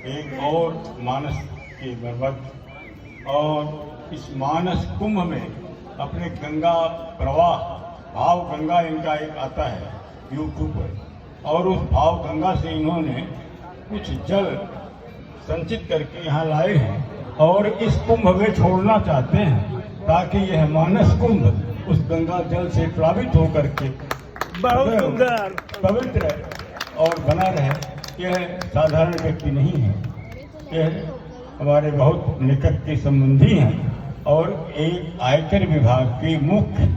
एक और मानस की मरम्मत और इस मानस कुंभ में अपने गंगा प्रवाह भाव गंगा इनका एक आता है यूट्यूब पर, और उस भाव गंगा से इन्होंने कुछ जल संचित करके यहाँ लाए हैं और इस कुंभ में छोड़ना चाहते हैं ताकि यह मानस कुंभ उस गंगा जल से प्लावित होकर के बहुत सुंदर पवित्र और बना रहे। यह साधारण व्यक्ति नहीं है, यह हमारे बहुत निकट के संबंधी हैं और एक आयकर विभाग के मुख्य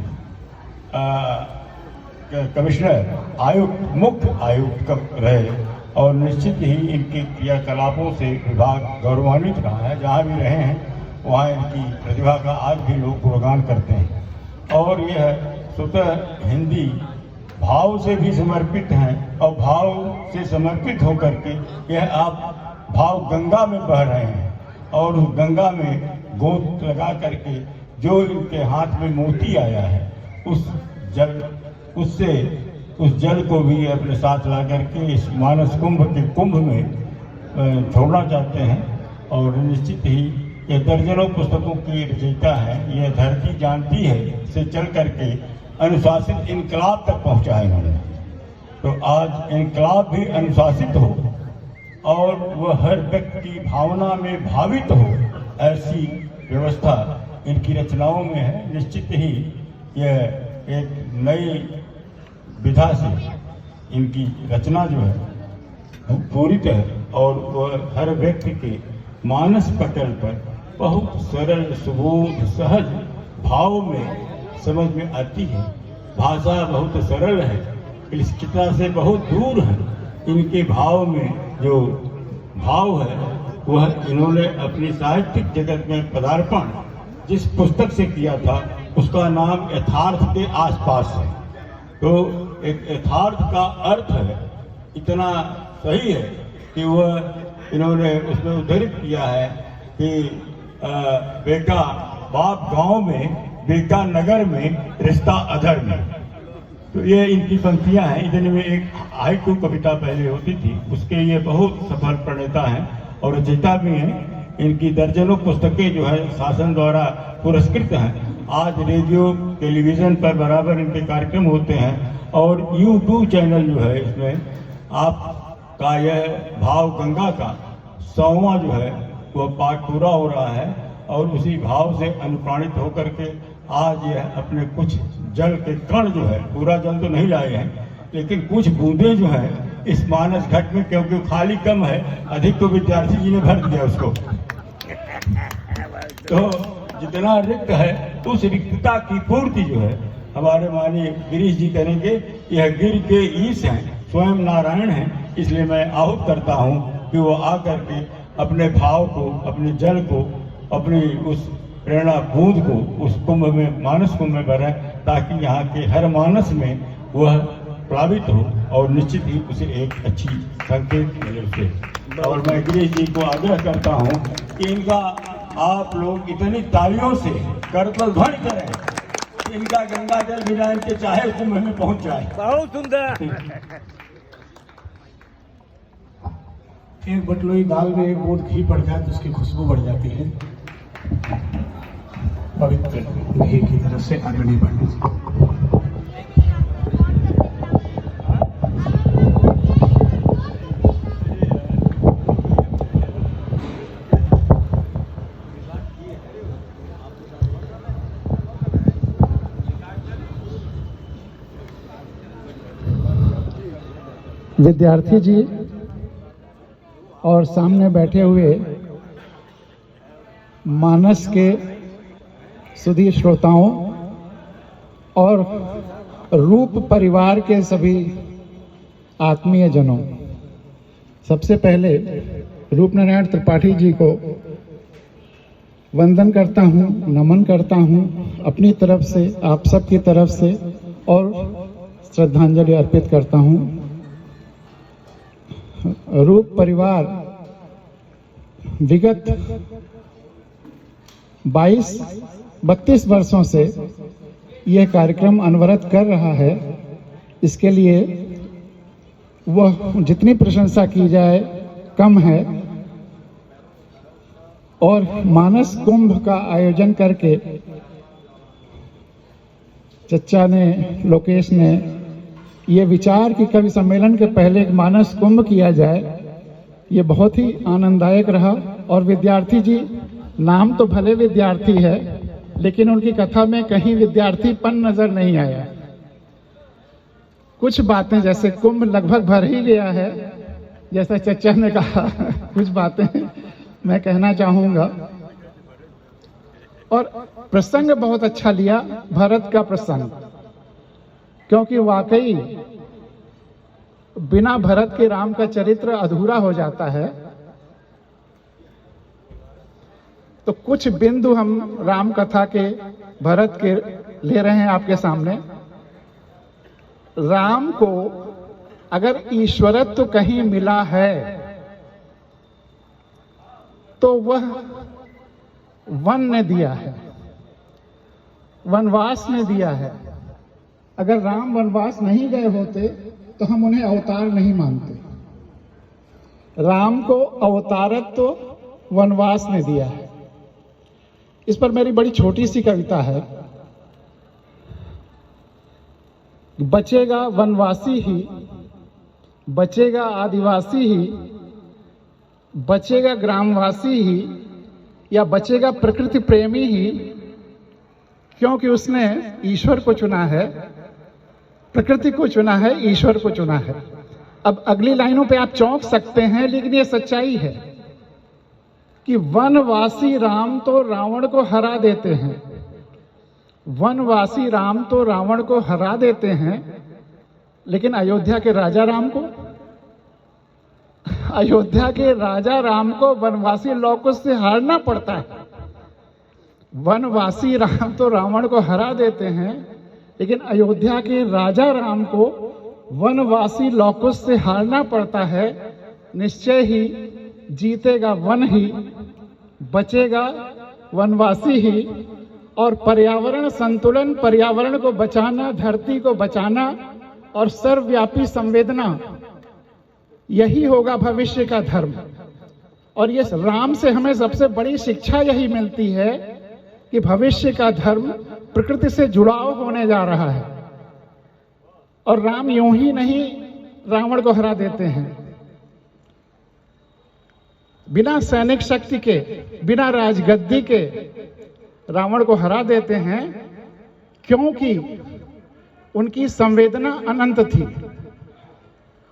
कमिश्नर आयुक्त मुख्य आयुक्त रहे और निश्चित ही इनके क्रियाकलापों से विभाग गौरवान्वित रहा है। जहाँ भी रहे हैं वहाँ इनकी प्रतिभा का आज भी लोग गुणगान करते हैं और यह स्वतः हिंदी भाव से भी समर्पित हैं और भाव से समर्पित होकर के यह आप भाव गंगा में बह रहे हैं और उस गंगा में गोंद लगा करके जो इनके हाथ में मोती आया है उस जल को भी अपने साथ ला करके इस मानस कुंभ के कुंभ में छोड़ना चाहते हैं। और निश्चित ही यह दर्जनों पुस्तकों की रचयिता है, यह धरती जानती है से चल करके अनुशासित इनकलाब तक पहुंचा है इन्होंने। तो आज इनकलाब भी अनुशासित हो और वह हर व्यक्ति की भावना में भावित हो, ऐसी व्यवस्था इनकी रचनाओं में है। निश्चित ही यह एक नई विधा से इनकी रचना जो है पूरित है और वह हर व्यक्ति के मानस पटल पर बहुत सरल सुबोध सहज भाव में समझ में आती है। भाषा बहुत सरल है, क्लिष्टता से बहुत दूर है। इनके भाव में जो भाव है वह इन्होंने अपनी साहित्यिक जगत में पदार्पण जिस पुस्तक से किया था उसका नाम यथार्थ के आसपास है। तो एक यथार्थ का अर्थ है इतना सही है कि वह इन्होंने उसमें उद्धृत किया है कि बेटा बाप गांव में, बेटा नगर में, रिश्ता अधर में। तो ये इनकी पंक्तियां हैं। इतने में एक हाइकू कविता पहले होती थी, उसके ये बहुत सफल प्रणेता हैं और रचयिता भी हैं। इनकी दर्जनों पुस्तकें जो है शासन द्वारा पुरस्कृत हैं। आज रेडियो टेलीविजन पर बराबर इनके कार्यक्रम होते हैं और यूट्यूब चैनल जो है इसमें आपका यह भाव गंगा का 100वां जो है वह पाठ पूरा हो रहा है और उसी भाव से अनुप्राणित होकर के आज यह अपने कुछ जल के कण जो है, पूरा जल तो नहीं लाए हैं लेकिन कुछ बूंदे जो है इस मानस घट में, क्योंकि खाली कम है, अधिक तो विद्यार्थी जी ने भर दिया उसको, तो जितना रिक्त है उस रिक्तता की पूर्ति जो है हमारे माननीय गिरीश जी करेंगे। यह गिर के ईश हैं, स्वयं नारायण हैं, इसलिए मैं आहूत करता हूँ कि वो आकर के अपने भाव को, अपने जल को, अपनी उस प्रेरणा बूंद को उस कुंभ में, मानस कुंभ में भरें ताकि यहाँ के हर मानस में वह प्लावित हो और निश्चित ही उसे एक अच्छी संकेत मिले उसे। और मैं गिरीश जी को आग्रह करता हूँ कि इनका आप लोग इतनी तालियों से करतल ध्वनि करें कि इनका गंगा जल बिना इनके चाहे कुंभ में पहुंच जाए। बहुत सुंदर। एक बटलोई दाल में एक बूंद घी पड़ जाए तो उसकी खुशबू बढ़ जाती है। पवित्र घी की तरफ से आगे नहीं बढ़ने। विद्यार्थी जी और सामने बैठे हुए मानस के सुधी श्रोताओं और रूप परिवार के सभी आत्मीय जनों, सबसे पहले रूपनारायण त्रिपाठी जी को वंदन करता हूँ, नमन करता हूँ अपनी तरफ से, आप सबकी तरफ से, और श्रद्धांजलि अर्पित करता हूँ। रूप परिवार विगत 32 वर्षों से यह कार्यक्रम अनवरत कर रहा है। इसके लिए वह जितनी प्रशंसा की जाए कम है। और मानस कुंभ का आयोजन करके चच्चा ने, लोकेश ने ये विचार कि कवि सम्मेलन के पहले एक मानस कुंभ किया जाए, ये बहुत ही आनंददायक रहा। और विद्यार्थी जी, नाम तो भले विद्यार्थी है, लेकिन उनकी कथा में कहीं विद्यार्थीपन नजर नहीं आया। कुछ बातें, जैसे कुंभ लगभग भर ही गया है, जैसा चच्चा ने कहा, कुछ बातें मैं कहना चाहूंगा। और प्रसंग बहुत अच्छा लिया, भरत का प्रसंग, क्योंकि वाकई बिना भरत के राम का चरित्र अधूरा हो जाता है। तो कुछ बिंदु हम राम कथा के, भरत के ले रहे हैं आपके सामने। राम को अगर ईश्वरत्व कहीं मिला है तो वह वन ने दिया है, वनवास ने दिया है। अगर राम वनवास नहीं गए होते तो हम उन्हें अवतार नहीं मानते। राम को अवतारत्व तो वनवास ने दिया है। इस पर मेरी बड़ी छोटी सी कविता है। बचेगा वनवासी ही, बचेगा आदिवासी ही, बचेगा ग्रामवासी ही, या बचेगा प्रकृति प्रेमी ही, क्योंकि उसने ईश्वर को चुना है, प्रकृति को चुना है, ईश्वर को चुना है। अब अगली लाइनों पे आप चौंक सकते हैं, लेकिन ये सच्चाई है कि वनवासी राम तो रावण को हरा देते हैं। वनवासी राम तो रावण को हरा देते हैं, लेकिन अयोध्या के राजा राम को, अयोध्या के राजा राम को वनवासी लौकुश से हारना पड़ता है। वनवासी राम तो रावण को हरा देते हैं, लेकिन अयोध्या के राजा राम को वनवासी लौकुश से हारना पड़ता है। निश्चय ही जीतेगा वन ही, बचेगा वनवासी ही। और पर्यावरण संतुलन, पर्यावरण को बचाना, धरती को बचाना और सर्वव्यापी संवेदना, यही होगा भविष्य का धर्म। और ये राम से हमें सबसे बड़ी शिक्षा यही मिलती है कि भविष्य का धर्म प्रकृति से जुड़ाव होने जा रहा है। और राम यूं ही नहीं रावण को हरा देते हैं, बिना सैनिक शक्ति के, बिना राजगद्दी के रावण को हरा देते हैं, क्योंकि उनकी संवेदना अनंत थी।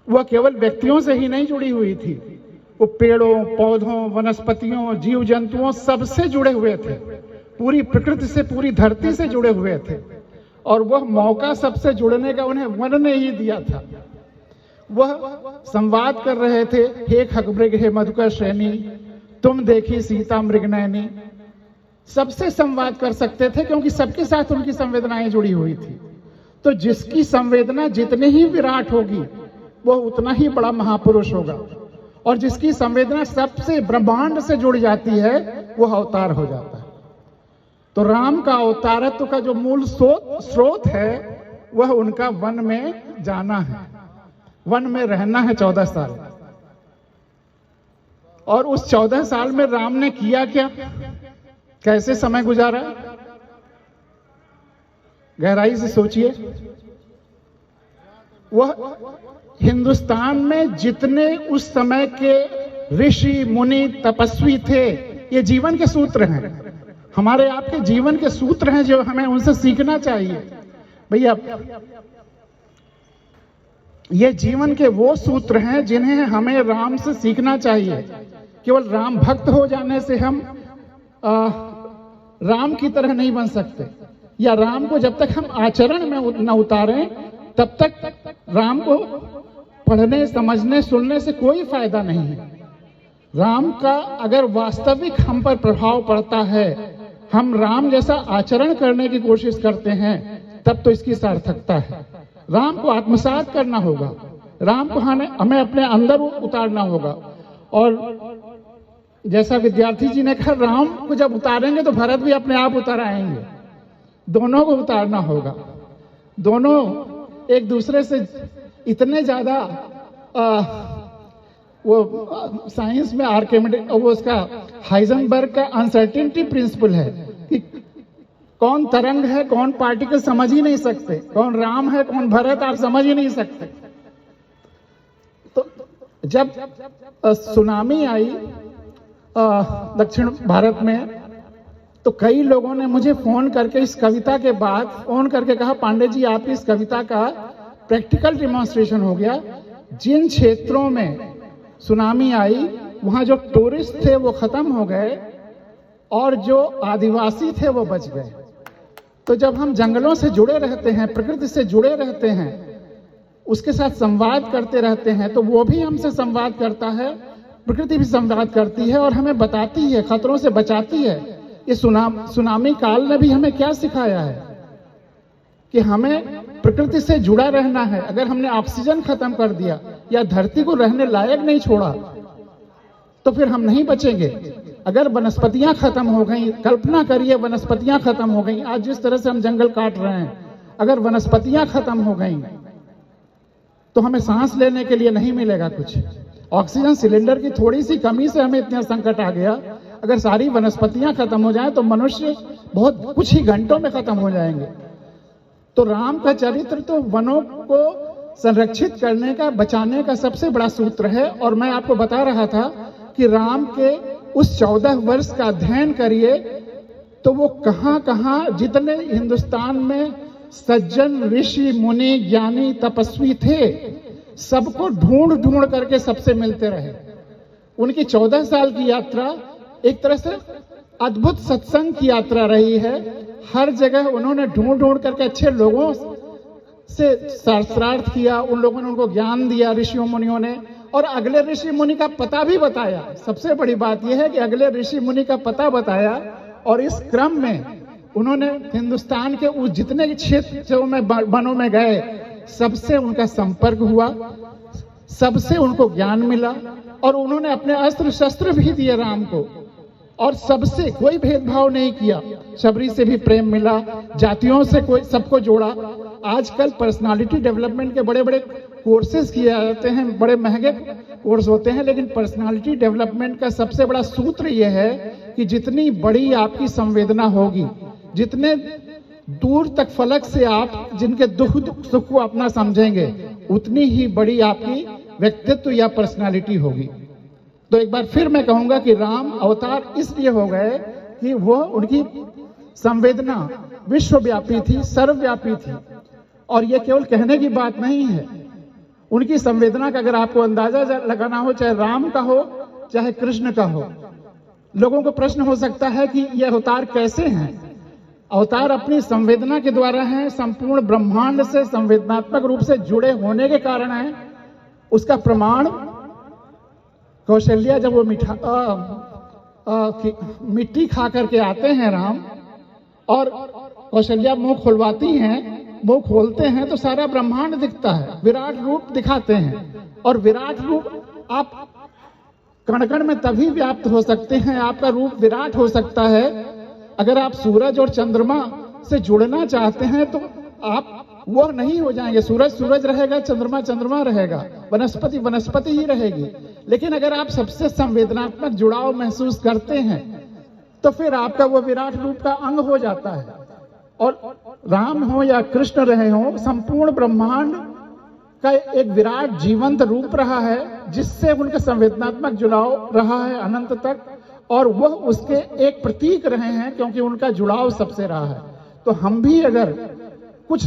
वह केवल व्यक्तियों से ही नहीं जुड़ी हुई थी, वो पेड़ों, पौधों, वनस्पतियों, जीव जंतुओं सबसे जुड़े हुए थे, पूरी प्रकृति से, पूरी धरती से जुड़े हुए थे। और वह मौका सबसे जुड़ने का उन्हें वन ने ही दिया था। वह संवाद कर रहे थे, हे खगमृग हे मधुकर श्रेणी, तुम देखी सीता मृगनयनी। सबसे संवाद कर सकते थे, क्योंकि सबके साथ उनकी संवेदनाएं जुड़ी हुई थी। तो जिसकी संवेदना जितनी ही विराट होगी, वो उतना ही बड़ा महापुरुष होगा। और जिसकी संवेदना सबसे ब्रह्मांड से जुड़ जाती है, वो अवतार हो जाता है। तो राम का अवतारत्व का जो मूल स्रोत है, वह उनका वन में जाना है, वन में रहना है 14 साल। और उस 14 साल में राम ने किया क्या, कैसे समय गुजारा, गहराई से सोचिए। वह हिंदुस्तान में जितने उस समय के ऋषि मुनि तपस्वी थे, ये जीवन के सूत्र हैं, हमारे आपके जीवन के सूत्र हैं, जो हमें उनसे सीखना चाहिए। भैया, ये जीवन के वो सूत्र हैं जिन्हें हमें राम से सीखना चाहिए। केवल राम भक्त हो जाने से हम राम की तरह नहीं बन सकते, या राम को जब तक हम आचरण में न उतारें, तब तक राम को पढ़ने, समझने, सुनने से कोई फायदा नहीं है। राम का अगर वास्तविक हम पर प्रभाव पड़ता है, हम राम जैसा आचरण करने की कोशिश करते हैं, तब तो इसकी सार्थकता है। राम को आत्मसात करना होगा, राम को हमें अपने अंदर उतारना होगा। और जैसा विद्यार्थी जी ने कहा, राम को जब उतारेंगे तो भरत भी अपने आप उतर आएंगे। दोनों को उतारना होगा। दोनों एक दूसरे से इतने ज्यादा वो साइंस में आर्किमिडीज, वो उसका हाइजेनबर्ग का अनसर्टेनिटी प्रिंसिपल है कि कौन तरंग है कौन पार्टिकल समझ ही नहीं सकते, कौन राम है कौन भरत आप समझ ही नहीं सकते। तो जब सुनामी आई दक्षिण भारत में, तो कई लोगों ने मुझे फोन करके इस कविता के बाद फोन करके कहा, पांडे जी आपकी इस कविता का प्रैक्टिकल डिमॉन्स्ट्रेशन हो गया। जिन क्षेत्रों में सुनामी आई वहां जो टूरिस्ट थे वो खत्म हो गए और जो आदिवासी थे वो बच गए। तो जब हम जंगलों से जुड़े रहते हैं, प्रकृति से जुड़े रहते हैं, उसके साथ संवाद करते रहते हैं, तो वो भी हमसे संवाद करता है, प्रकृति भी संवाद करती है और हमें बताती है, खतरों से बचाती है। ये सुनामी काल ने भी हमें क्या सिखाया है कि हमें प्रकृति से जुड़ा रहना है। अगर हमने ऑक्सीजन खत्म कर दिया या धरती को रहने लायक नहीं छोड़ा तो फिर हम नहीं बचेंगे। अगर वनस्पतियां खत्म हो गई, कल्पना करिए वनस्पतियां खत्म हो गई, आज जिस तरह से हम जंगल काट रहे हैं, अगर वनस्पतियां खत्म हो गई तो हमें सांस लेने के लिए नहीं मिलेगा कुछ। ऑक्सीजन सिलेंडर की थोड़ी सी कमी से हमें इतना संकट आ गया। अगर सारी वनस्पतियां खत्म हो जाएं तो मनुष्य बहुत कुछ ही घंटों में खत्म हो जाएंगे। तो राम का चरित्र तो वनों को संरक्षित करने का, बचाने का सबसे बड़ा सूत्र है। और मैं आपको बता रहा था कि राम के उस 14 वर्ष का अध्ययन करिए तो वो कहां जितने हिंदुस्तान में सज्जन ऋषि मुनि ज्ञानी तपस्वी थे, सबको ढूंढ करके सबसे मिलते रहे। उनकी 14 साल की यात्रा एक तरह से अद्भुत सत्संग की यात्रा रही है। हर जगह उन्होंने ढूंढ करके अच्छे लोगों से शास्त्रार्थ किया, उन लोगों ने उनको ज्ञान दिया, ऋषियों मुनियों ने, और अगले ऋषि मुनि का पता भी बताया। सबसे बड़ी बात यह है कि अगले ऋषि मुनि का पता बताया और इस क्रम में उन्होंने हिंदुस्तान के उस जितने क्षेत्रों में वनों में गए, सबसे उनका संपर्क हुआ, सबसे उनको ज्ञान मिला और उन्होंने अपने अस्त्र शस्त्र भी दिए राम को और सबसे कोई भेदभाव नहीं किया। शबरी से भी प्रेम मिला, जातियों से कोई सबको जोड़ा। आजकल पर्सनालिटी डेवलपमेंट के बड़े बड़े कोर्सेज किए जाते हैं, बड़े महंगे कोर्स होते हैं, लेकिन पर्सनालिटी डेवलपमेंट का सबसे बड़ा सूत्र यह है कि जितनी बड़ी आपकी संवेदना होगी, जितने दूर तक फलक से आप जिनके दुख सुख को अपना समझेंगे, उतनी ही बड़ी आपकी व्यक्तित्व या पर्सनालिटी होगी। तो एक बार फिर मैं कहूंगा कि राम अवतार इसलिए हो गए कि वो उनकी संवेदना विश्वव्यापी थी, सर्वव्यापी थी। और ये केवल कहने की बात नहीं है, उनकी संवेदना का अगर आपको अंदाजा लगाना हो, चाहे राम का हो चाहे कृष्ण का हो, लोगों को प्रश्न हो सकता है कि ये अवतार कैसे हैं। अवतार अपनी संवेदना के द्वारा हैं, संपूर्ण ब्रह्मांड से संवेदनात्मक रूप से जुड़े होने के कारण है। उसका प्रमाण कौशल्या जब वो मिट्टी खा करके आते हैं राम, और कौशल्या मुंह खुलवाती हैं, मुंह खोलते हैं तो सारा ब्रह्मांड दिखता है, विराट रूप दिखाते हैं। और विराट रूप आप कण कण में तभी व्याप्त हो सकते हैं, आपका रूप विराट हो सकता है अगर आप सूरज और चंद्रमा से जुड़ना चाहते हैं तो आप वो नहीं हो जाएंगे। सूरज सूरज रहेगा, चंद्रमा चंद्रमा रहेगा, वनस्पति वनस्पति ही रहेगी। लेकिन अगर आप सबसे संवेदनात्मक जुड़ाव महसूस करते हैं तो फिर आपका वो विराट रूप का अंग हो जाता है। और राम हो या कृष्ण रहे हो, संपूर्ण ब्रह्मांड का एक विराट जीवंत रूप रहा है जिससे उनका संवेदनात्मक जुड़ाव रहा है अनंत तक, और वह उसके एक प्रतीक रहे हैं क्योंकि उनका जुड़ाव सबसे रहा है। तो हम भी अगर कुछ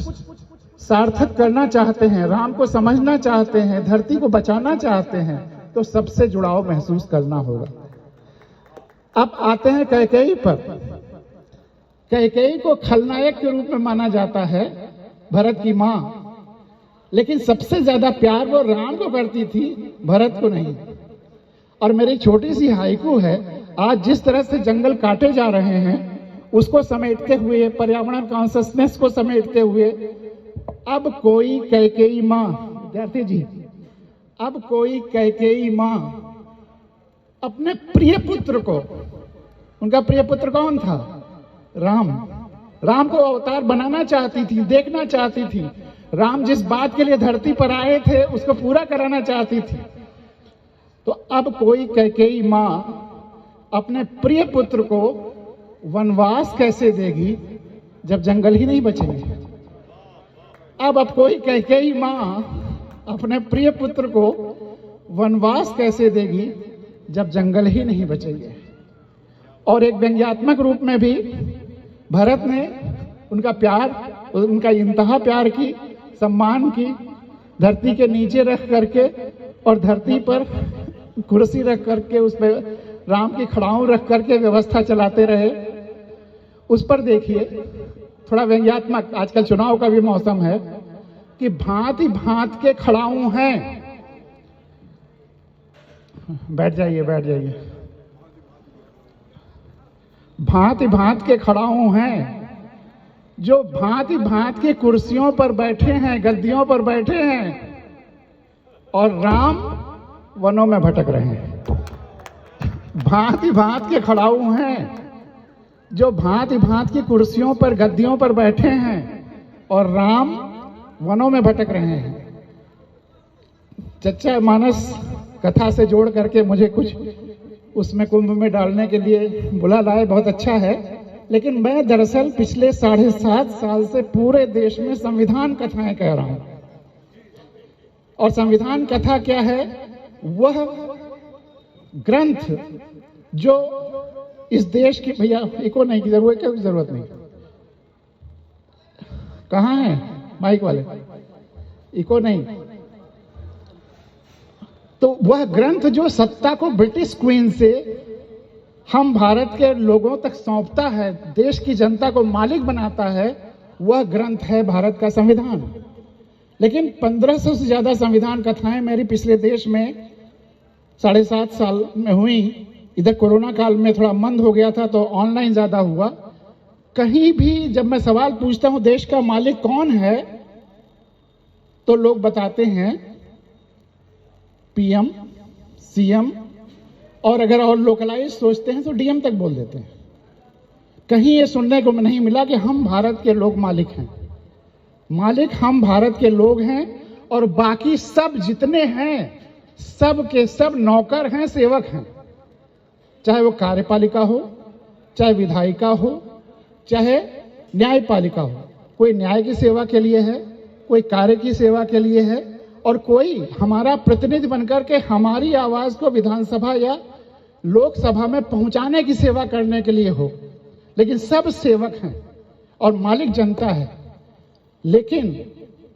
सार्थक करना चाहते हैं, राम को समझना चाहते हैं, धरती को बचाना चाहते हैं, तो सबसे जुड़ाव महसूस करना होगा। अब आते हैं कैकेयी पर। कैकेयी को खलनायक के रूप में माना जाता है, भरत की मां, लेकिन सबसे ज्यादा प्यार वो राम को करती थी, भरत को नहीं। और मेरी छोटी सी हाइकू है, आज जिस तरह से जंगल काटे जा रहे हैं उसको समेटते हुए, पर्यावरण कॉन्शियसनेस को समेटते हुए, अब कोई कैकेयी मां, विद्यार्थी जी, अब कोई कैकेयी मां अपने प्रिय पुत्र को, उनका प्रिय पुत्र कौन था? राम। राम को अवतार बनाना चाहती थी, देखना चाहती थी। राम जिस बात के लिए धरती पर आए थे उसको पूरा कराना चाहती थी। तो अब कोई कैकेयी मां अपने प्रिय पुत्र को वनवास कैसे देगी जब जंगल ही नहीं बचेंगे। अब कोई कैकेयी माँ अपने प्रिय पुत्र को वनवास कैसे देगी जब जंगल ही नहीं बचेंगे। और एक व्यंग्यात्मक रूप में भी भरत ने उनका प्यार, उनका इंतहा प्यार की, सम्मान की, धरती के नीचे रख करके और धरती पर कुर्सी रख करके उस पर राम की खड़ाऊं रख करके व्यवस्था चलाते रहे। उस पर देखिए थोड़ा व्यंग्यात्मक, आजकल चुनाव का भी मौसम है, कि भांति भांत के खड़ाऊं हैं। बैठ जाइए, बैठ जाइए। भांति भांत के खड़ाऊं हैं जो भांति भांत की कुर्सियों पर बैठे हैं, गद्दियों पर बैठे हैं, और राम वनों में भटक रहे हैं। भांति भांत के खड़ाऊ हैं जो भांति भांत की कुर्सियों पर, गद्दियों पर बैठे हैं, और राम वनों में भटक रहे हैं। चच्चा मानस कथा से जोड़ करके मुझे कुछ उसमें कुंभ में डालने के लिए बुला लाए, बहुत अच्छा है। लेकिन मैं दरअसल पिछले 7.5 साल से पूरे देश में संविधान कथाएं कह रहा हूं। और संविधान कथा क्या है? वह ग्रंथ जो इस देश की, भैया इको नहीं की जरूरत, क्या जरूरत नहीं, कहाँ है माइक वाले, इको नहीं। तो वह ग्रंथ जो सत्ता को ब्रिटिश क्वीन से हम भारत के लोगों तक सौंपता है, देश की जनता को मालिक बनाता है, वह ग्रंथ है भारत का संविधान। लेकिन 1500 से ज्यादा संविधान कथाएं मेरी पिछले देश में 7.5 साल में हुई। इधर कोरोना काल में थोड़ा मंद हो गया था तो ऑनलाइन ज्यादा हुआ। कहीं भी जब मैं सवाल पूछता हूं देश का मालिक कौन है, तो लोग बताते हैं पीएम, सीएम, और अगर और लोकलाइज सोचते हैं तो डीएम तक बोल देते हैं। कहीं ये सुनने को नहीं मिला कि हम भारत के लोग मालिक हैं। मालिक हम भारत के लोग हैं, और बाकी सब जितने हैं सब के सब नौकर हैं, सेवक हैं। चाहे वो कार्यपालिका हो, चाहे विधायिका हो, चाहे न्यायपालिका हो। कोई न्याय की सेवा के लिए है, कोई कार्य की सेवा के लिए है, और कोई हमारा प्रतिनिधि बनकर के हमारी आवाज को विधानसभा या लोकसभा में पहुंचाने की सेवा करने के लिए हो। लेकिन सब सेवक हैं और मालिक जनता है। लेकिन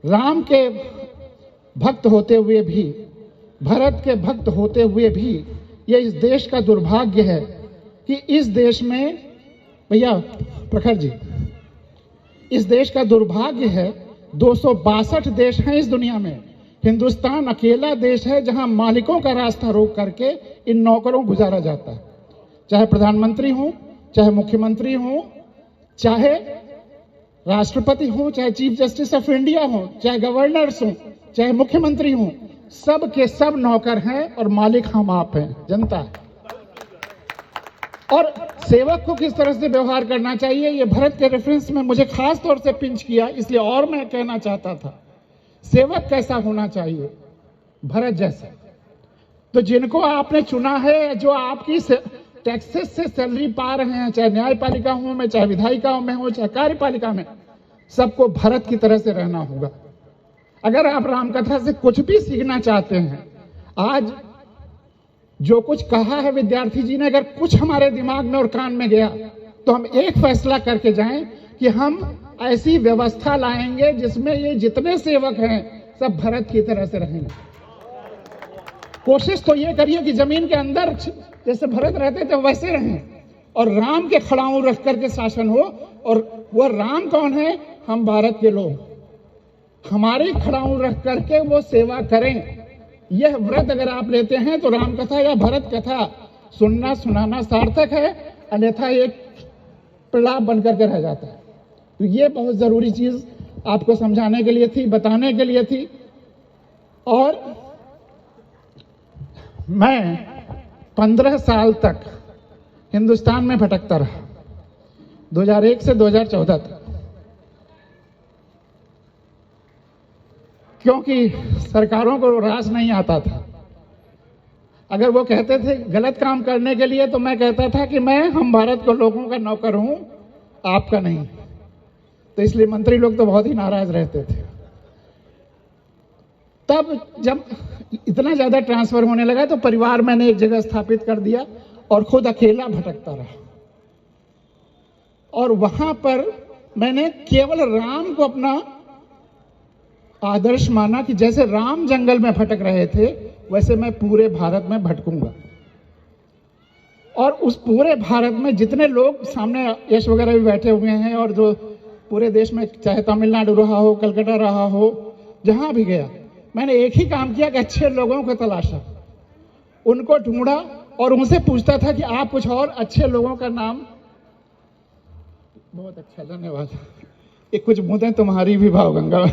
राम के भक्त होते हुए भी, भरत के भक्त होते हुए भी, ये इस देश का दुर्भाग्य है कि इस देश में, भैया प्रखर जी, इस देश का दुर्भाग्य है 262 देश हैं इस दुनिया में। हिंदुस्तान अकेला देश है जहां मालिकों का रास्ता रोक करके इन नौकरों को गुजारा जाता है। चाहे प्रधानमंत्री हो, चाहे मुख्यमंत्री हो, चाहे राष्ट्रपति हो, चाहे चीफ जस्टिस ऑफ इंडिया हो, चाहे गवर्नर्स हो, चाहे मुख्यमंत्री हो, सब के सब नौकर हैं और मालिक हम आप हैं, जनता है। और सेवक को किस तरह से व्यवहार करना चाहिए, ये भरत के रेफरेंस में मुझे खास तौर से पिंच किया, इसलिए और मैं कहना चाहता था सेवक कैसा होना चाहिए, भरत जैसा। तो जिनको आपने चुना है, जो आपकी टैक्सेस से सैलरी पा रहे हैं, चाहे न्यायपालिका में, चाहे विधायिका में हो, चाहे कार्यपालिका में, सबको भरत की तरह से रहना होगा। अगर आप रामकथा से कुछ भी सीखना चाहते हैं, आज जो कुछ कहा है विद्यार्थी जी ने, अगर कुछ हमारे दिमाग में और कान में गया तो हम एक फैसला करके जाएं कि हम ऐसी व्यवस्था लाएंगे जिसमें ये जितने सेवक हैं सब भरत की तरह से रहेंगे। कोशिश तो ये करिए कि जमीन के अंदर जैसे भरत रहते थे वैसे रहें, और राम के खड़ाऊं रख करके शासन हो। और वह राम कौन है? हम भारत के लोग, हमारे खड़ाऊं रख करके वो सेवा करें। यह व्रत अगर आप लेते हैं तो राम कथा या भरत कथा सुनना सुनाना सार्थक है, अन्यथा एक प्रलाप बनकर के रह जाता है। तो ये बहुत जरूरी चीज आपको समझाने के लिए थी, बताने के लिए थी। और मैं 15 साल तक हिंदुस्तान में भटकता रहा, 2001 से 2014 तक, क्योंकि सरकारों को रास नहीं आता था। अगर वो कहते थे गलत काम करने के लिए, तो मैं कहता था कि मैं हम भारत के लोगों का नौकर हूं, आपका नहीं। तो इसलिए मंत्री लोग तो बहुत ही नाराज रहते थे। तब जब इतना ज़्यादा ट्रांसफर होने लगा तो परिवार मैंने एक जगह स्थापित कर दिया और खुद अकेला भटकता रहा। और वहां पर मैंने केवल राम को अपना आदर्श माना कि जैसे राम जंगल में भटक रहे थे, वैसे मैं पूरे भारत में भटकूंगा। और उस पूरे भारत में जितने लोग सामने यश वगैरह भी बैठे हुए हैं, और जो पूरे देश में चाहे तमिलनाडु रहा हो, कलकत्ता रहा हो, जहां भी गया, मैंने एक ही काम किया कि अच्छे लोगों को तलाशा, उनको ढूंढा और उनसे पूछता था कि आप कुछ और अच्छे लोगों का नाम। बहुत अच्छा, धन्यवाद। एक कुछ बूंदें तुम्हारी भी भाव गंगा।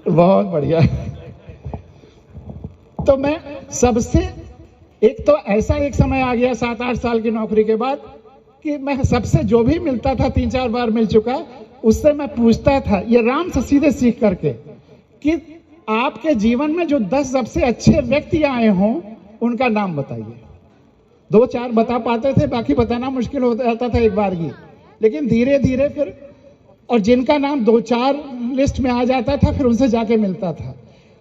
बहुत बढ़िया। तो मैं सबसे, एक तो ऐसा एक समय आ गया 7-8 साल की नौकरी के बाद कि मैं सबसे जो भी मिलता था, 3-4 बार मिल चुका, उससे मैं पूछता था, ये राम से सीधे सीख करके, कि आपके जीवन में जो 10 सबसे अच्छे व्यक्ति आए हों उनका नाम बताइए। 2-4 बता पाते थे, बाकी बताना मुश्किल हो जाता था एक बार ही। लेकिन धीरे धीरे फिर, और जिनका नाम 2-4 लिस्ट में आ जाता था, फिर उनसे जाके मिलता था।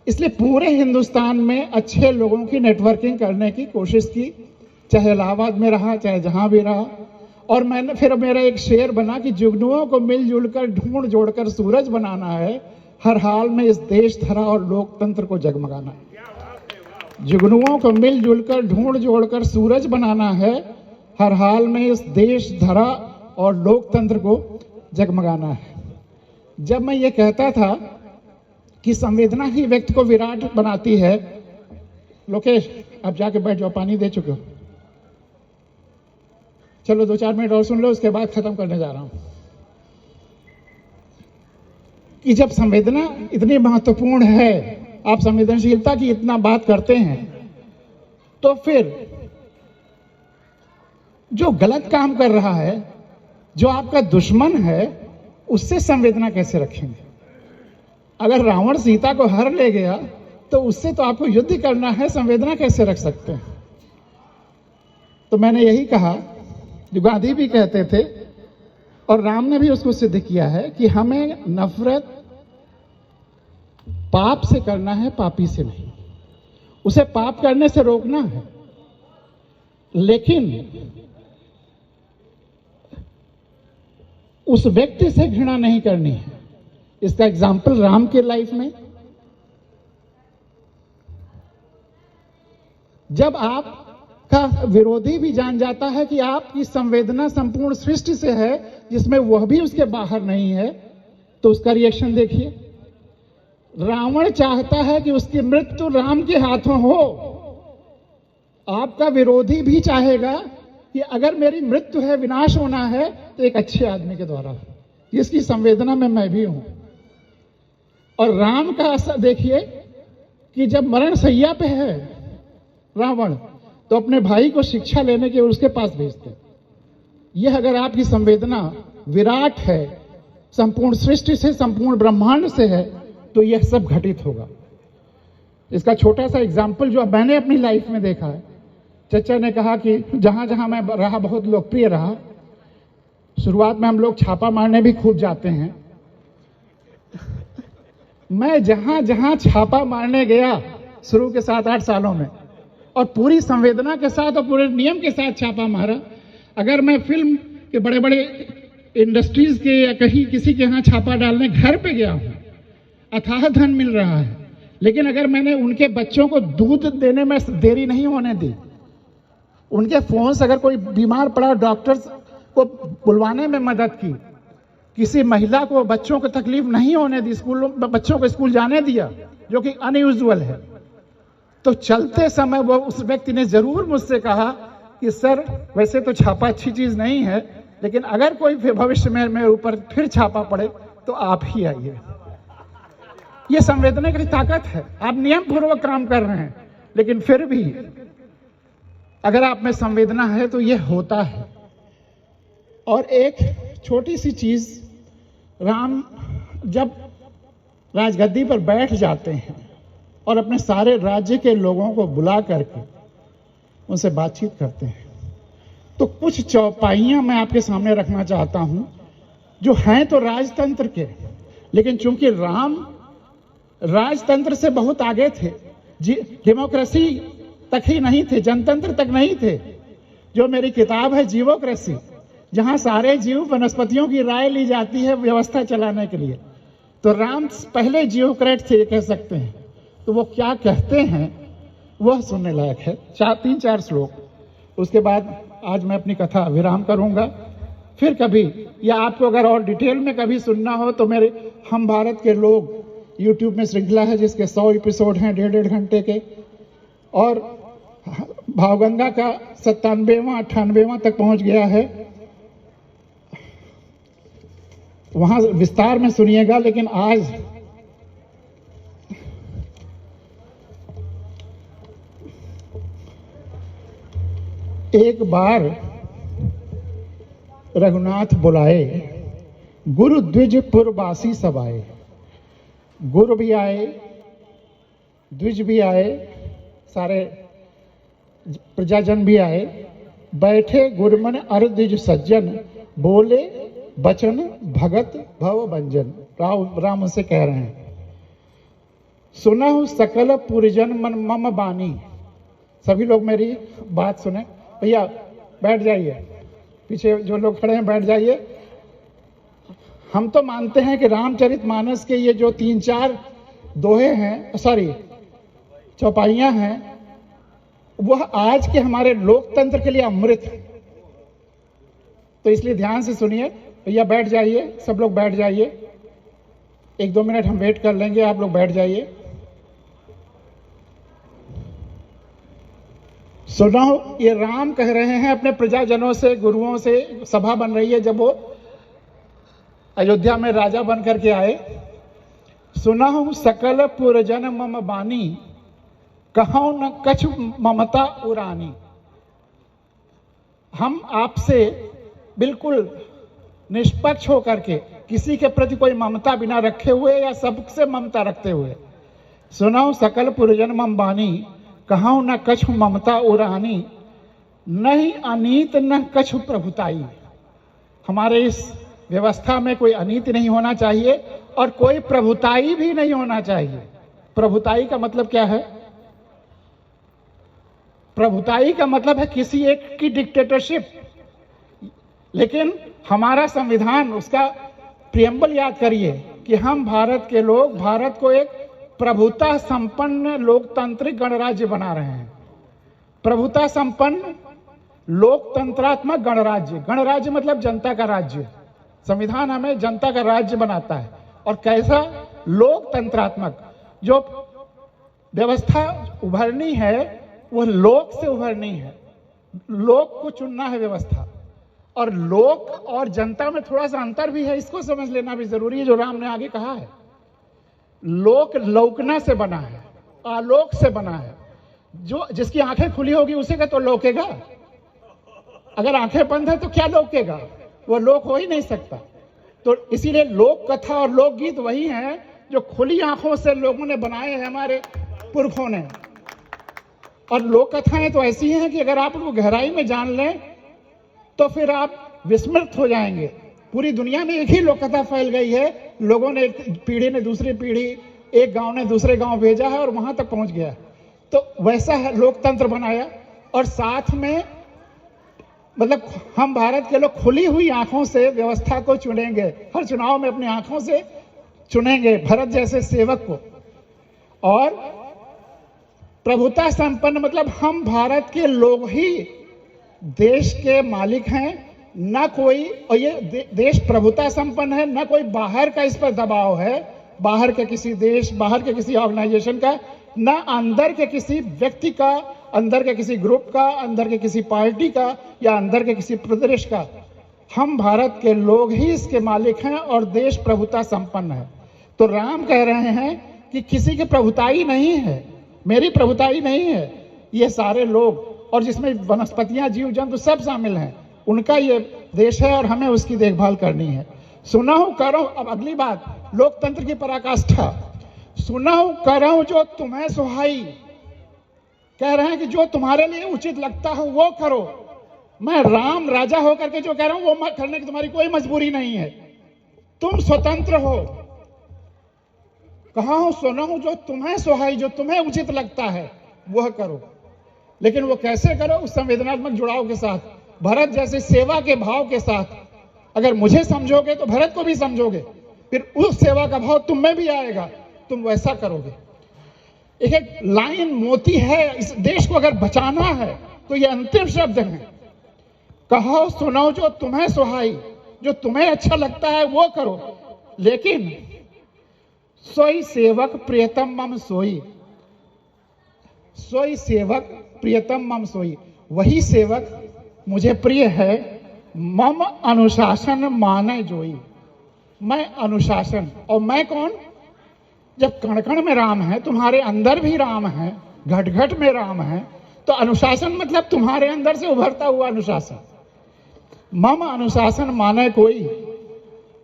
इसलिए पूरे हिंदुस्तान में अच्छे लोगों की नेटवर्किंग करने की कोशिश की, चाहे इलाहाबाद में रहा, चाहे जहां भी रहा। और मैंने फिर, मेरा एक शेर बना कि जुगनुओं को मिलजुल कर ढूंढ जोड़कर सूरज बनाना है, हर हाल में इस देश धरा और लोकतंत्र को जगमगाना है। जुगनुओं को मिलजुल कर ढूंढ जोड़कर सूरज बनाना है, हर हाल में इस देश धरा और लोकतंत्र को जगमगाना है। जब मैं ये कहता था कि संवेदना ही व्यक्ति को विराट बनाती है, लोकेश आप जाके बैठ जाओ, पानी दे चुके हो, चलो 2-4 मिनट और सुन लो, उसके बाद खत्म करने जा रहा हूं। कि जब संवेदना इतनी महत्वपूर्ण है, आप संवेदनशीलता की इतना बात करते हैं, तो फिर जो गलत काम कर रहा है, जो आपका दुश्मन है, उससे संवेदना कैसे रखेंगे? अगर रावण सीता को हर ले गया तो उससे तो आपको युद्ध करना है, संवेदना कैसे रख सकते हैं? तो मैंने यही कहा जो गांधी भी कहते थे, और राम ने भी उसको सिद्ध किया है, कि हमें नफरत पाप से करना है, पापी से नहीं। उसे पाप करने से रोकना है, लेकिन उस व्यक्ति से घृणा नहीं करनी है। इसका एग्जाम्पल राम के लाइफ में, जब आपका विरोधी भी जान जाता है कि आपकी संवेदना संपूर्ण सृष्टि से है, जिसमें वह भी उसके बाहर नहीं है, तो उसका रिएक्शन देखिए। रावण चाहता है कि उसकी मृत्यु राम के हाथों हो। आपका विरोधी भी चाहेगा कि अगर मेरी मृत्यु है, विनाश होना है, तो एक अच्छे आदमी के द्वारा हो। इसकी संवेदना में मैं भी हूं। और राम का असर देखिए कि जब मरण सैया पे है रावण, तो अपने भाई को शिक्षा लेने के उसके पास भेजते। यह अगर आपकी संवेदना विराट है, संपूर्ण सृष्टि से, संपूर्ण ब्रह्मांड से है, तो यह सब घटित होगा। इसका छोटा सा एग्जाम्पल जो मैंने अपनी लाइफ में देखा है, चचा ने कहा कि जहां जहां मैं रहा बहुत लोकप्रिय रहा। शुरुआत में हम लोग छापा मारने भी खूब जाते हैं। मैं जहां जहां छापा मारने गया शुरू के 7-8 सालों में, और पूरी संवेदना के साथ और पूरे नियम के साथ छापा मारा। अगर मैं फिल्म के बड़े बड़े इंडस्ट्रीज के या कहीं किसी के यहाँ छापा डालने घर पे गया हूँ, अथाह धन मिल रहा है, लेकिन अगर मैंने उनके बच्चों को दूध देने में देरी नहीं होने दी, उनके फोन से अगर कोई बीमार पड़ा डॉक्टर्स को बुलवाने में मदद की, किसी महिला को बच्चों को तकलीफ नहीं होने दी, बच्चों को स्कूल जाने दिया, जो कि अनयूजुअल है, तो चलते समय वो उस व्यक्ति ने जरूर मुझसे कहा कि सर वैसे तो छापा अच्छी चीज नहीं है, लेकिन अगर कोई भविष्य में मेरे ऊपर फिर छापा पड़े तो आप ही आइए। ये संवेदना की ताकत है। आप नियम पूर्वक काम कर रहे हैं, लेकिन फिर भी अगर आप में संवेदना है तो ये होता है। और एक छोटी सी चीज, राम जब राजगद्दी पर बैठ जाते हैं और अपने सारे राज्य के लोगों को बुला करके उनसे बातचीत करते हैं। तो कुछ चौपाइयां मैं आपके सामने रखना चाहता हूं जो हैं तो राजतंत्र के, लेकिन चूंकि राम राजतंत्र से बहुत आगे थे, डेमोक्रेसी तक ही नहीं थे, जनतंत्र तक नहीं थे। जो मेरी किताब है जीवोक्रेसी, जहां सारे जीव वनस्पतियों की राय ली जाती है व्यवस्था चलाने के लिए, तो राम पहले जियोक्रेट थे, कह सकते हैं। तो वो क्या कहते हैं वह सुनने लायक है। 3-4 श्लोक, उसके बाद आज मैं अपनी कथा विराम करूंगा। फिर कभी, या आपको अगर और डिटेल में कभी सुनना हो तो मेरे हम भारत के लोग यूट्यूब में श्रृंखला है जिसके 100 एपिसोड हैं 1.5 घंटे के, और भावगंगा का 97वां 98वां तक पहुंच गया है, वहां विस्तार में सुनिएगा। लेकिन आज एक बार रघुनाथ बुलाए, गुरु द्विज पुरवासी सब आए। गुरु भी आए, द्विज भी आए, सारे प्रजाजन भी आए। बैठे गुरुमन अर द्विज सज्जन, बोले बचन भगत भव भंजन। राम उनसे कह रहे हैं, सुनहु सकल पुरजन मन मम बानी। सभी लोग मेरी बात सुने। भैया बैठ जाइए, पीछे जो लोग खड़े हैं बैठ जाइए। हम तो मानते हैं कि रामचरितमानस के ये जो 3-4 दोहे हैं, सॉरी चौपाइयां हैं, वह आज के हमारे लोकतंत्र के लिए अमृत है। तो इसलिए ध्यान से सुनिए। भैया बैठ जाइए, सब लोग बैठ जाइए। 1-2 मिनट हम वेट कर लेंगे, आप लोग बैठ जाइए। सुनो, ये राम कह रहे हैं अपने प्रजाजनों से, गुरुओं से। सभा बन रही है जब वो अयोध्या में राजा बन करके आए। सुनहु सकल पुरजन मम बानी, कहूं न कछु ममता उरानी। हम आपसे बिल्कुल निष्पक्ष होकर के, किसी के प्रति कोई ममता बिना रखे हुए या सबसे ममता रखते हुए, सुनहु सकल पुरजन मम बानी, कहूं न कछु ममता उरानी, नहीं अनीत न कछु प्रभुताई। हमारे इस व्यवस्था में कोई अनीति नहीं होना चाहिए और कोई प्रभुताई भी नहीं होना चाहिए। प्रभुताई का मतलब क्या है? प्रभुताई का मतलब है किसी एक की डिक्टेटरशिप। लेकिन हमारा संविधान, उसका प्रियम्बल याद करिए कि हम भारत के लोग भारत को एक प्रभुता संपन्न लोकतांत्रिक गणराज्य बना रहे हैं। प्रभुता संपन्न लोकतंत्रात्मक गणराज्य। गणराज्य मतलब जनता का राज्य। संविधान हमें जनता का राज्य बनाता है। और कैसा? लोकतंत्रात्मक। जो व्यवस्था उभरनी है वह लोक से उभरनी है। लोक को चुनना है व्यवस्था। और लोक और जनता में थोड़ा सा अंतर भी है, इसको समझ लेना भी जरूरी है। जो राम ने आगे कहा है, लोक लौकना से बना है, आलोक से बना है। जो जिसकी आंखें खुली होगी उसी का तो लोकेगा। अगर आंखें बंद है तो क्या लोकेगा? वो लोक हो ही नहीं सकता। तो इसीलिए लोक कथा और लोकगीत वही हैं जो खुली आंखों से लोगों ने बनाए हैं, हमारे पुरखों ने। और लोक कथाएं तो ऐसी हैं कि अगर आप उनको गहराई में जान लें तो फिर आप विस्मृत हो जाएंगे। पूरी दुनिया में एक ही लोक कथा फैल गई है। लोगों ने, एक पीढ़ी ने दूसरी पीढ़ी, एक गांव ने दूसरे गांव भेजा है और वहां तक पहुंच गया। तो वैसा है लोकतंत्र बनाया। और साथ में मतलब हम भारत के लोग खुली हुई आंखों से व्यवस्था को चुनेंगे। हर चुनाव में अपनी आंखों से चुनेंगे भरत जैसे सेवक को। और प्रभुता संपन्न मतलब हम भारत के लोग ही देश के मालिक हैं, ना कोई। और ये देश प्रभुता संपन्न है, ना कोई बाहर का इस पर दबाव है, बाहर के किसी देश, बाहर के किसी ऑर्गेनाइजेशन का, ना अंदर के किसी व्यक्ति का, अंदर के किसी ग्रुप का, अंदर के किसी पार्टी का, या अंदर के किसी प्रदेश का। हम भारत के लोग ही इसके मालिक हैं और देश प्रभुता संपन्न है। तो राम कह रहे हैं कि किसी की प्रभुताई नहीं है, मेरी प्रभुताई नहीं है, ये सारे लोग, और जिसमें वनस्पतियां, जीव जंतु सब शामिल हैं, उनका ये देश है और हमें उसकी देखभाल करनी है। सुनहु करो। अब अगली बात, लोकतंत्र की पराकाष्ठा। सुनाऊं करऊं जो तुम्हें सुहाई, कह रहे हैं कि जो तुम्हारे लिए उचित लगता हो वो करो। मैं राम राजा होकर के जो कह रहा हूं वो करने की तुम्हारी कोई मजबूरी नहीं है, तुम स्वतंत्र हो। कहा हूं सुनाऊं जो तुम्हें सुहाई, जो तुम्हें उचित लगता है वह करो। लेकिन वो कैसे करो? उस संवेदनात्मक जुड़ाव के साथ, भरत जैसे सेवा के भाव के साथ। अगर मुझे समझोगे तो भरत को भी समझोगे, फिर उस सेवा का भाव तुम में भी आएगा, तुम वैसा करोगे। एक लाइन मोती है, इस देश को अगर बचाना है तो ये अंतिम शब्द है, कहो सुनो जो तुम्हें सुहाई, जो तुम्हें अच्छा लगता है वो करो। लेकिन सोई सेवक प्रियतम मम सोई, सोई सेवक प्रियतम मम सोई, वही सेवक मुझे प्रिय है। मम अनुशासन माने जोई, मैं अनुशासन, और मैं कौन? जब कण कण में राम है, तुम्हारे अंदर भी राम है, घट घट में राम है, तो अनुशासन मतलब तुम्हारे अंदर से उभरता हुआ अनुशासन। मम अनुशासन माने कोई।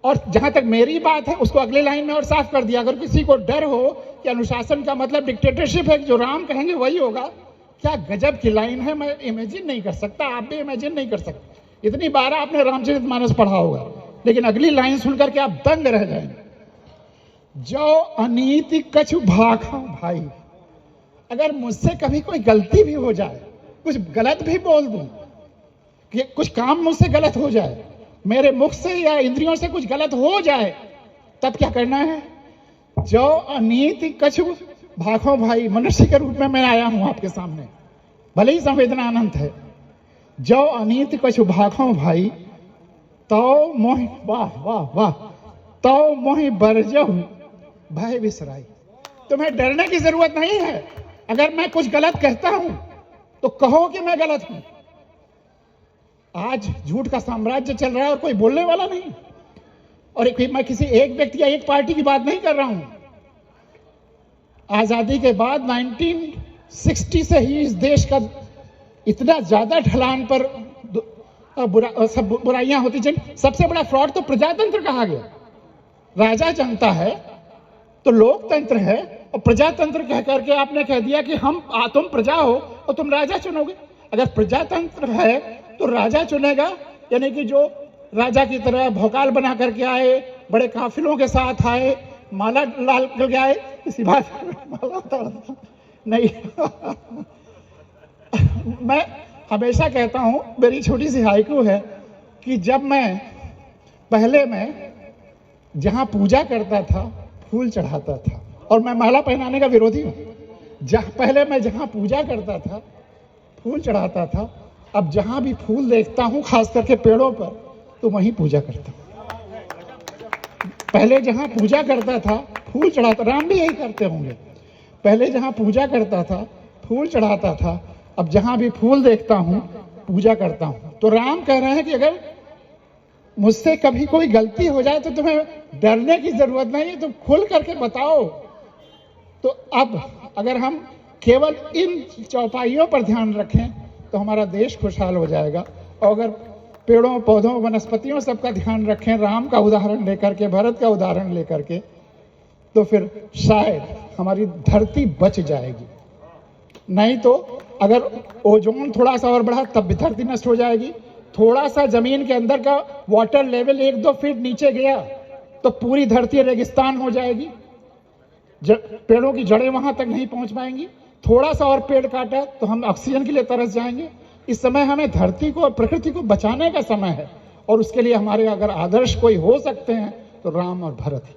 और जहां तक मेरी बात है उसको अगले लाइन में और साफ कर दिया। अगर किसी को डर हो कि अनुशासन का मतलब डिक्टेटरशिप है, जो राम कहेंगे वही होगा, क्या गजब की लाइन है, मैं इमेजिन नहीं कर सकता, आप भी इमेजिन नहीं कर सकते। इतनी बार आपने रामचरितमानस पढ़ा होगा, लेकिन अगली लाइन सुनकर के आप दंग रह जाएंगे। जो अनीति कछु भाखा भाई, अगर मुझसे कभी कोई गलती भी हो जाए, कुछ गलत भी बोल दूं, कि कुछ काम मुझसे गलत हो जाए, मेरे मुख से या इंद्रियों से कुछ गलत हो जाए, तब क्या करना है? जो अनीति कछु भाखो भाई, मनुष्य के रूप में मैं आया हूं आपके सामने, भले ही संवेदना अनंत है। जो अनीति कछु भाखो भाई, तो मोहि, वाह वाह वाह, तो मोहि बरजहु भय बिसराई। तुम्हें डरने की जरूरत नहीं है। अगर मैं कुछ गलत कहता हूं तो कहो कि मैं गलत हूं। आज झूठ का साम्राज्य चल रहा है और कोई बोलने वाला नहीं। और मैं किसी एक व्यक्ति या एक पार्टी की बात नहीं कर रहा हूं। आजादी के बाद 1960 से ही इस देश का इतना ज्यादा ढलान पर सब बुराइयां होती चली। सबसे बड़ा फ्रॉड तो प्रजातंत्र कहा गया। राजा जनता है तो लोकतंत्र है, और प्रजातंत्र कह करके आपने कह दिया कि तुम प्रजा हो और तुम राजा चुनोगे। अगर प्रजातंत्र है तो राजा चुनेगा, यानी कि जो राजा की तरह भौकाल बना करके आए, बड़े काफिलों के साथ आए, माला लाल करके आए, इसी बात माला नहीं। मैं हमेशा कहता हूं, मेरी छोटी सी हाइकू है कि जब मैं पहले मैं जहां पूजा करता था फूल चढ़ाता था, और मैं माला पहनाने का विरोधी हूं। पहले मैं जहां पूजा करता था फूल चढ़ाता था, अब जहां भी फूल देखता हूं, खास करके पेड़ों पर, तो वहीं पूजा करता हूं। पहले जहां पूजा करता था फूल चढ़ाता, राम भी यही करते होंगे, पहले जहां पूजा करता था फूल चढ़ाता था, अब जहां भी फूल देखता हूं पूजा करता हूं। तो राम कह रहे हैं कि अगर मुझसे कभी कोई गलती हो जाए तो तुम्हें डरने की जरूरत नहीं है, तुम खुल करके बताओ। तो अब अगर हम केवल इन चौपाइयों पर ध्यान रखें तो हमारा देश खुशहाल हो जाएगा। और अगर पेड़ों पौधों वनस्पतियों सबका ध्यान रखें, राम का उदाहरण लेकर के, भरत का उदाहरण लेकर के, तो फिर शायद हमारी धरती बच जाएगी। नहीं तो अगर ओजोन थोड़ा सा और बढ़ा तब भी धरती नष्ट हो जाएगी। थोड़ा सा जमीन के अंदर का वाटर लेवल 1-2 फीट नीचे गया तो पूरी धरती रेगिस्तान हो जाएगी, पेड़ों की जड़ें वहां तक नहीं पहुंच पाएंगी। थोड़ा सा और पेड़ काटा तो हम ऑक्सीजन के लिए तरस जाएंगे। इस समय हमें धरती को और प्रकृति को बचाने का समय है, और उसके लिए हमारे अगर आदर्श कोई हो सकते हैं तो राम और भरत ही।